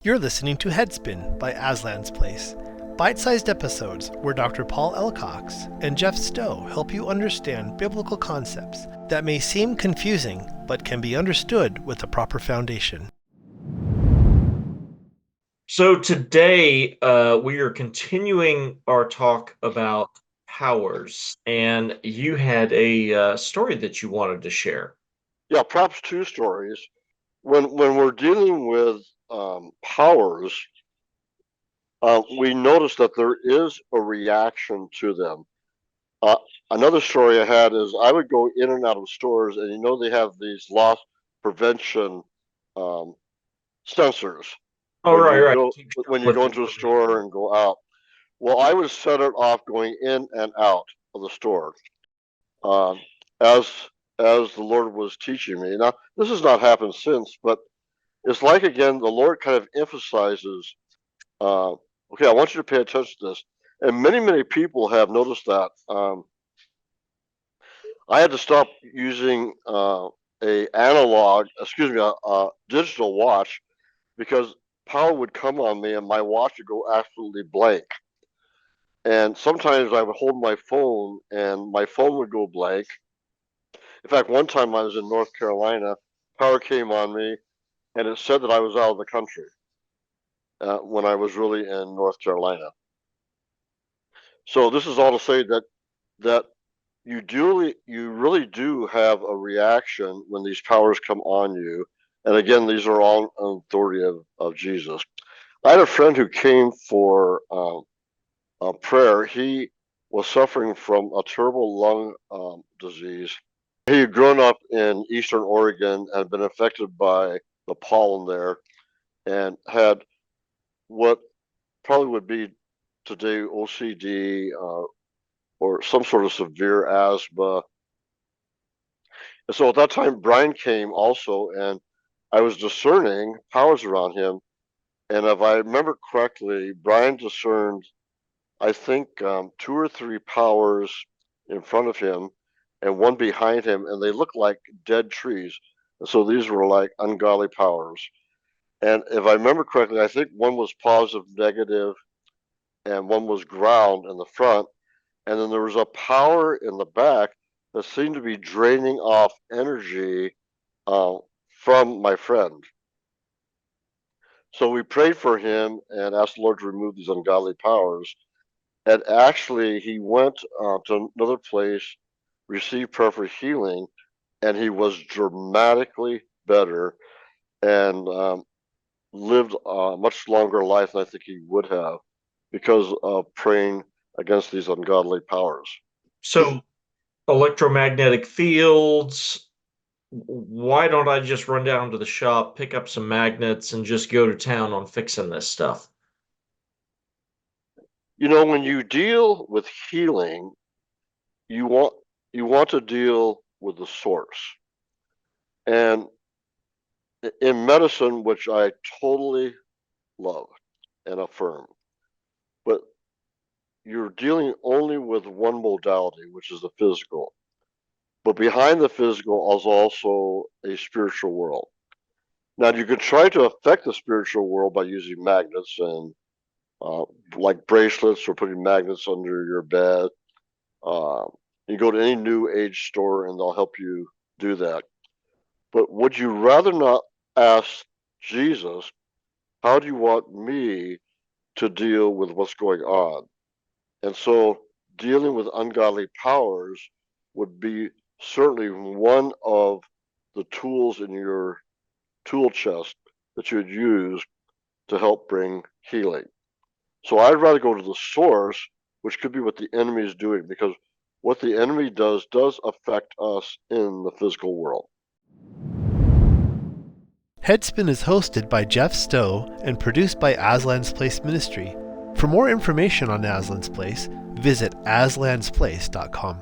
You're listening to Headspin by Aslan's Place, bite-sized episodes where Dr. Paul L. Cox and Jeff Stow help you understand biblical concepts that may seem confusing but can be understood with the proper foundation. So today we are continuing our talk about powers, and you had a story that you wanted to share. Yeah, perhaps two stories. When we're dealing with powers, we notice that there is a reaction to them. Another story I had is I would go in and out of stores, and they have these loss prevention um, sensors Oh, right. when you go into a store and go out. Well, I would set it off going in and out of the store um, as as the Lord was teaching me. Now, this has not happened since, but it's like, again, the Lord kind of emphasizes, okay, I want you to pay attention to this. And many people have noticed that. I had to stop using a digital watch, because power would come on me and my watch would go absolutely blank. And sometimes I would hold my phone and my phone would go blank. In fact, one time I was in North Carolina, power came on me and it said that I was out of the country when I was really in North Carolina. So this is all to say that you really do have a reaction when these powers come on you. And again, these are all on authority of Jesus. I had a friend who came for prayer. He was suffering from a terrible lung disease. He had grown up in Eastern Oregon and been affected by the pollen there, and had what probably would be today OCD or some sort of severe asthma. And so at that time, Brian came also, and I was discerning powers around him. And if I remember correctly, Brian discerned, I think, 2 or 3 powers in front of him and one behind him, and they looked like dead trees. And so these were like ungodly powers. And if I remember correctly, I think one was positive, negative, and one was ground in the front. And then there was a power in the back that seemed to be draining off energy from my friend. So we prayed for him and asked the Lord to remove these ungodly powers. And actually, he went to another place, received prayer for healing, and he was dramatically better and lived a much longer life than I think he would have, because of praying against these ungodly powers. So electromagnetic fields, why don't I just run down to the shop, pick up some magnets, and just go to town on fixing this stuff? When you deal with healing, you want to deal with the source. And in medicine, which I totally love and affirm, but you're dealing only with one modality, which is the physical. But behind the physical is also a spiritual world. Now, you could try to affect the spiritual world by using magnets and like bracelets, or putting magnets under your bed. You go to any new age store and they'll help you do that. But would you rather not ask Jesus, how do you want me to deal with what's going on? And so dealing with ungodly powers would be certainly one of the tools in your tool chest that you would use to help bring healing. So I'd rather go to the source, which could be what the enemy is doing, because what the enemy does affect us in the physical world. Headspin is hosted by Jeff Stow and produced by Aslan's Place Ministry. For more information on Aslan's Place, visit aslansplace.com.